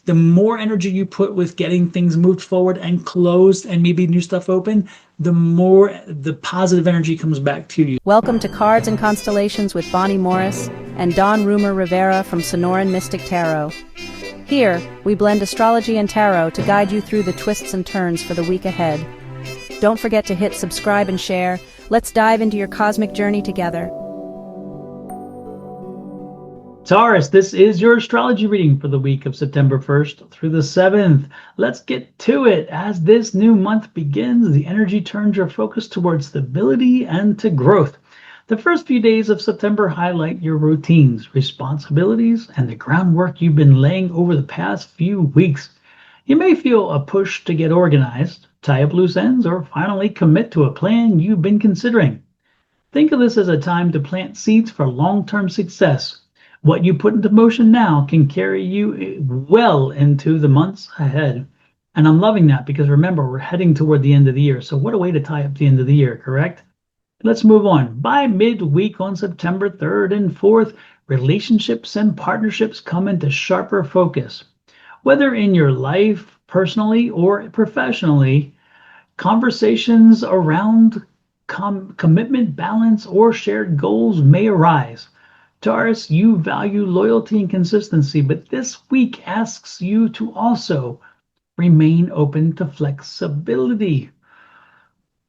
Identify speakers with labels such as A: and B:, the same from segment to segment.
A: The more energy you put with getting things moved forward and closed and maybe new stuff open, the more the positive energy comes back to you.
B: Welcome to Cards and Constellations with Bonnie Morris and Don Rumor Rivera from Sonoran Mystic Tarot. Here, we blend astrology and tarot to guide you through the twists and turns for the week ahead. Don't forget to hit subscribe and share. Let's dive into your cosmic journey together.
A: Taurus, this is your astrology reading for the week of September 1st through the 7th. Let's get to it. As this new month begins, the energy turns your focus towards stability and to growth. The first few days of September highlight your routines, responsibilities, and the groundwork you've been laying over the past few weeks. You may feel a push to get organized, tie up loose ends, or finally commit to a plan you've been considering. Think of this as a time to plant seeds for long-term success. What you put into motion now can carry you well into the months ahead. And I'm loving that because remember, we're heading toward the end of the year. So what a way to tie up the end of the year, correct? Let's move on. By midweek on September 3rd and 4th, relationships and partnerships come into sharper focus. Whether in your life, personally or professionally, conversations around commitment, balance, or shared goals may arise. Taurus, you value loyalty and consistency, but this week asks you to also remain open to flexibility.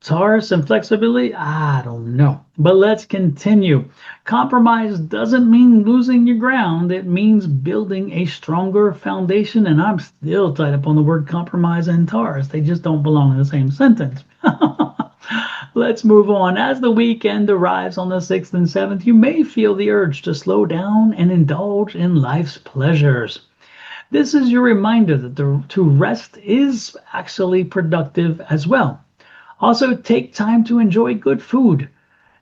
A: Taurus and flexibility? I don't know. But let's continue. Compromise doesn't mean losing your ground. It means building a stronger foundation. And I'm still tied up on the word compromise and Taurus. They just don't belong in the same sentence. Let's move on. As the weekend arrives on the 6th and 7th, you may feel the urge to slow down and indulge in life's pleasures. This is your reminder that to rest is actually productive as well. Also, take time to enjoy good food,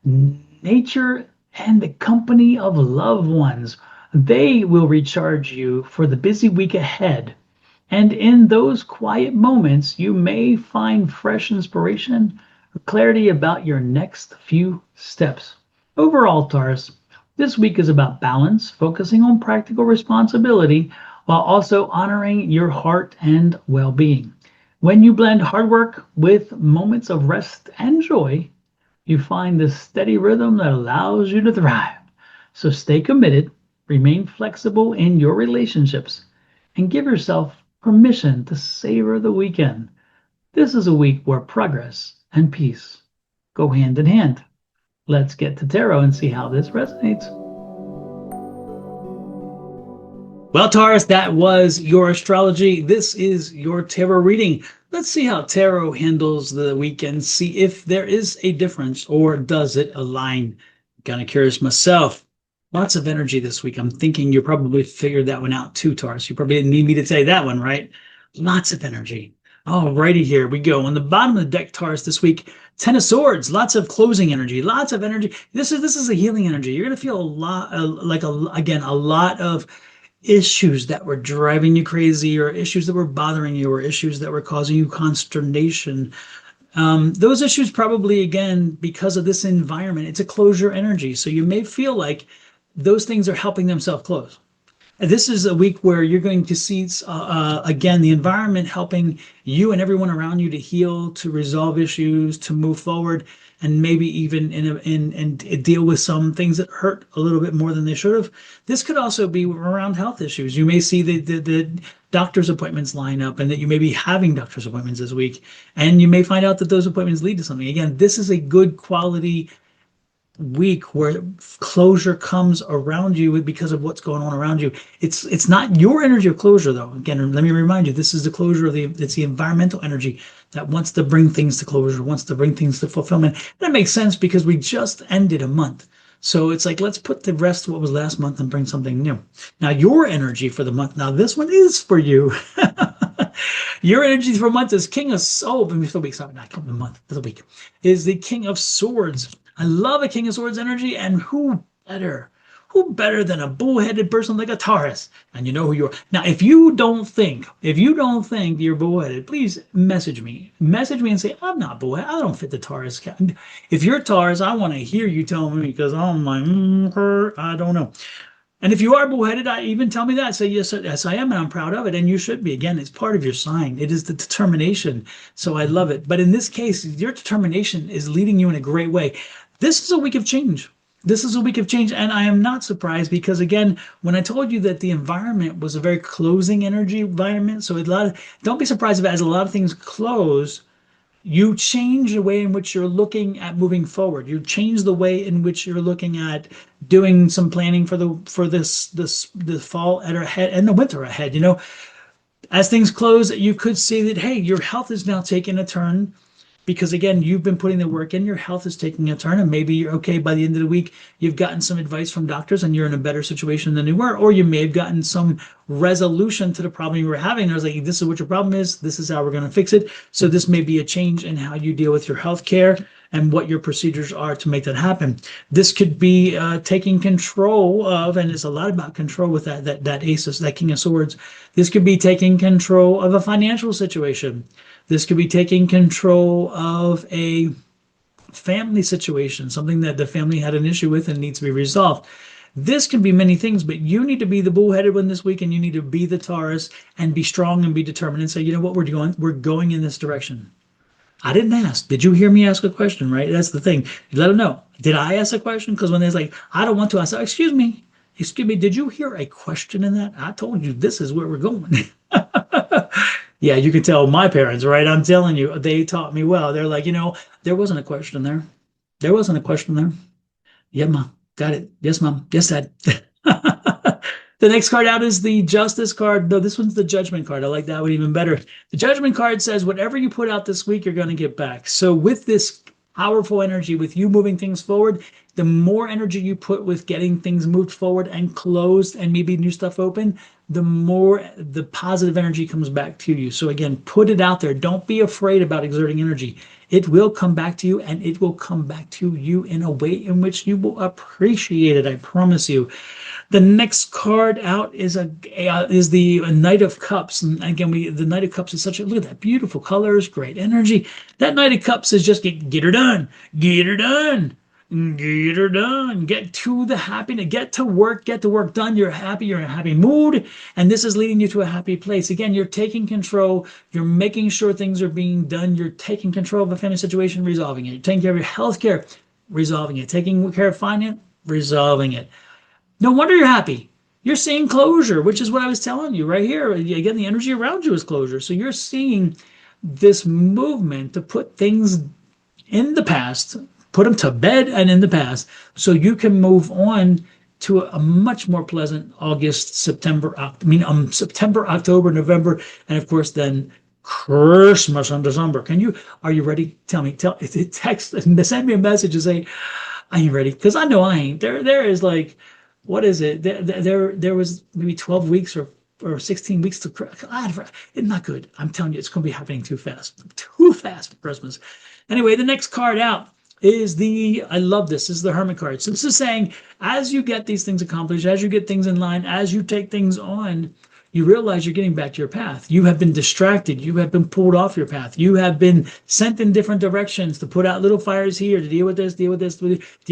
A: nature, and the company of loved ones. They will recharge you for the busy week ahead. And in those quiet moments, you may find fresh inspiration, clarity about your next few steps. Overall, Taurus, this week is about balance, focusing on practical responsibility while also honoring your heart and well-being. When you blend hard work with moments of rest and joy, you find the steady rhythm that allows you to thrive. So stay committed, remain flexible in your relationships, and give yourself permission to savor the weekend. This is a week where progress and peace go hand in hand. Let's get to tarot and see how this resonates. Well, Taurus, that was your astrology. This is your tarot reading. Let's see how tarot handles the weekend, see if there is a difference or does it align. Kind of curious myself. Lots of energy this week. I'm thinking you probably figured that one out too, Taurus. You probably didn't need me to say that one, right? Lots of energy. Alrighty, here we go. On the bottom of the deck, Taurus, this week, Ten of Swords, lots of closing energy, lots of energy. This is a healing energy. You're going to feel a lot, a lot of issues that were driving you crazy, or issues that were bothering you, or issues that were causing you consternation. Those issues probably, again, because of this environment, it's a closure energy. So you may feel like those things are helping themselves close. This is a week where you're going to see, again, the environment helping you and everyone around you to heal, to resolve issues, to move forward, and maybe even in deal with some things that hurt a little bit more than they should have. This could also be around health issues. You may see the doctor's appointments line up, and that you may be having doctor's appointments this week, and you may find out that those appointments lead to something. Again, this is a good quality week where closure comes around you because of what's going on around you. It's not your energy of closure, though. Again, let me remind you, this is the closure of it's the environmental energy that wants to bring things to closure, wants to bring things to fulfillment. That makes sense because we just ended a month. So it's like, let's put the rest of what was last month and bring something new. Now, your energy for the month, now this one is for you. Your energy for a month is King of Swords. The week is the King of Swords. I love a King of Swords energy, and who better than a bullheaded person like a Taurus? And you know who you are. Now, if you don't think you're bullheaded, please message me and say, I'm not bullheaded. I don't fit the Taurus category. If you're Taurus, I want to hear you tell me, because I'm like, I don't know. And if you are bullheaded, I even tell me that. Say, yes, yes, I am, and I'm proud of it. And you should be. Again, it's part of your sign. It is the determination. So I love it. But in this case, your determination is leading you in a great way. This is a week of change. This is a week of change. And I am not surprised because, again, when I told you that the environment was a very closing energy environment, so don't be surprised if as a lot of things close, you change the way in which you're looking at moving forward. You change the way in which you're looking at doing some planning for the fall ahead and the winter ahead. As things close, you could see that, hey, your health is now taking a turn because, again, you've been putting the work in, your health is taking a turn, and maybe you're okay by the end of the week. You've gotten some advice from doctors and you're in a better situation than you were, or you may have gotten some resolution to the problem you were having. I was like, this is what your problem is. This is how we're going to fix it. So this may be a change in how you deal with your health care and what your procedures are to make that happen. This could be taking control of, and it's a lot about control with that ace, that King of Swords. This could be taking control of a financial situation. This could be taking control of a family situation, something that the family had an issue with and needs to be resolved. This can be many things, but you need to be the bullheaded one this week, and you need to be the Taurus and be strong and be determined and say, you know what, we're going in this direction. I didn't ask. Did you hear me ask a question, right? That's the thing. You let them know. Did I ask a question? Because when they're like, I don't want to, I said, excuse me, did you hear a question in that? I told you this is where we're going. Yeah, you can tell my parents, right? I'm telling you, they taught me well. They're like, there wasn't a question there. There wasn't a question there. Yeah, Mom. Got it. Yes, Mom. Yes, Dad. The next card out is the Justice card. No, this one's the Judgment card. I like that one even better. The Judgment card says, whatever you put out this week, you're going to get back. So with this powerful energy, with you moving things forward, the more energy you put with getting things moved forward and closed and maybe new stuff open, the more the positive energy comes back to you. So again, put it out there. Don't be afraid about exerting energy. It will come back to you, and it will come back to you in a way in which you will appreciate it. I promise you. The next card out is the Knight of Cups. And again, the Knight of Cups is look at that, beautiful colors, great energy. That Knight of Cups is just get her done, get her done, get her done, get to the happiness, get to work done. You're happy, you're in a happy mood, and this is leading you to a happy place. Again, you're taking control, you're making sure things are being done, you're taking control of a family situation, resolving it. You're taking care of your health care, resolving it. Taking care of finance, resolving it. No wonder you're happy. You're seeing closure, which is what I was telling you right here. Again, the energy around you is closure. So you're seeing this movement to put things in the past, put them to bed and in the past, so you can move on to a much more pleasant September, October, November, and of course then Christmas and December. Are you ready? Tell me, text, send me a message and say, are you ready? Because I know I ain't. There is like, what is it? There was maybe 12 weeks or 16 weeks to, it's not good. I'm telling you, it's going to be happening too fast for Christmas. Anyway, the next card out is I love this. This is the Hermit card. So this is saying, as you get these things accomplished, as you get things in line, as you take things on, you realize you're getting back to your path. You have been distracted. You have been pulled off your path. You have been sent in different directions to put out little fires here, to deal with this, deal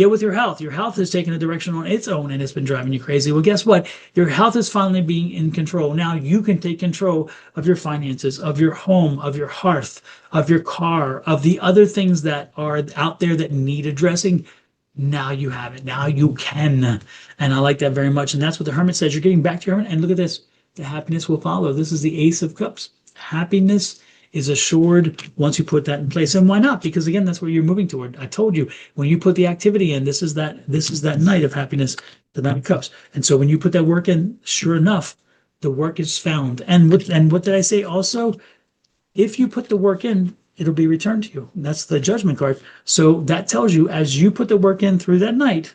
A: with your health. Your health has taken a direction on its own, and it's been driving you crazy. Well, guess what? Your health is finally being in control. Now you can take control of your finances, of your home, of your hearth, of your car, of the other things that are out there that need addressing. Now you have it. Now you can. And I like that very much. And that's what the Hermit says. You're getting back to your Hermit. And look at this. The happiness will follow. This is the Ace of Cups. Happiness is assured once you put that in place. And why not? Because again, that's where you're moving toward. I told you, when you put the activity in, this is that Knight of Happiness, the Knight of Cups. And so when you put that work in, sure enough, the work is found. And what did I say also? If you put the work in, it'll be returned to you. That's the Judgment card. So that tells you, as you put the work in through that night,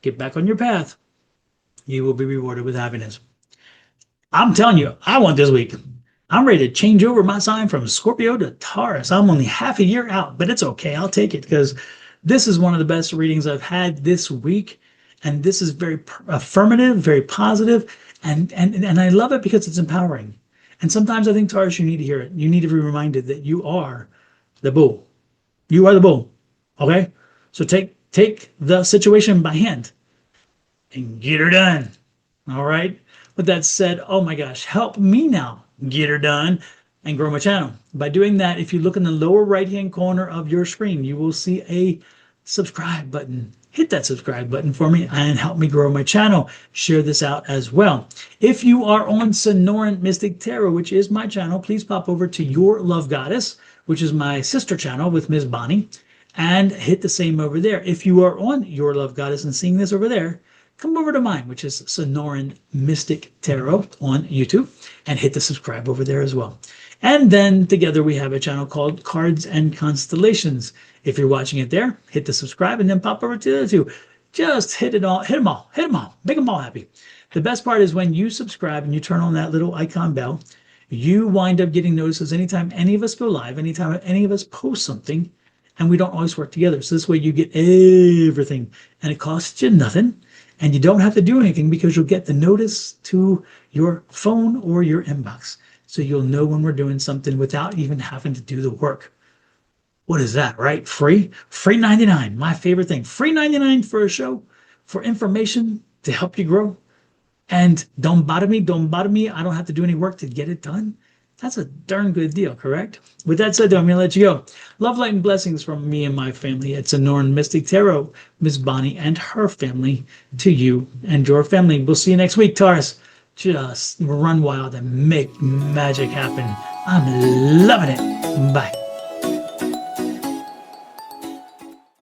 A: get back on your path, you will be rewarded with happiness. I'm telling you, I want this week. I'm ready to change over my sign from Scorpio to Taurus. I'm only half a year out, but it's okay. I'll take it because this is one of the best readings I've had this week. And this is very affirmative, very positive, and I love it because it's empowering. And sometimes I think, Taurus, you need to hear it. You need to be reminded that you are the bull. You are the bull. Okay? So take the situation by hand and get her done. All right. With that said, oh my gosh, help me now get her done and grow my channel. By doing that, if you look in the lower right-hand corner of your screen, you will see a subscribe button. Hit that subscribe button for me and help me grow my channel. Share this out as well. If you are on Sonoran Mystic Tarot, which is my channel, please pop over to Your Love Goddess, which is my sister channel with Ms. Bonnie, and hit the same over there. If you are on Your Love Goddess and seeing this over there, come over to mine, which is Sonoran Mystic Tarot on YouTube, and hit the subscribe over there as well. And then together we have a channel called Cards and Constellations. If you're watching it there, hit the subscribe and then pop over to the other two. Just hit it all, hit them all, make them all happy. The best part is when you subscribe and you turn on that little icon bell, you wind up getting notices anytime any of us go live, anytime any of us post something, and we don't always work together. So this way you get everything, and it costs you nothing, and you don't have to do anything because you'll get the notice to your phone or your inbox. So you'll know when we're doing something without even having to do the work. What is that, right? Free? Free 99, my favorite thing. Free 99 for a show, for information to help you grow. And don't bother me. I don't have to do any work to get it done. That's a darn good deal, correct? With that said, though, I'm going to let you go. Love, light, and blessings from me and my family at Sonoran Mystic Tarot, Miss Bonnie and her family, to you and your family. We'll see you next week, Taurus. Just run wild and make magic happen. I'm loving it. Bye.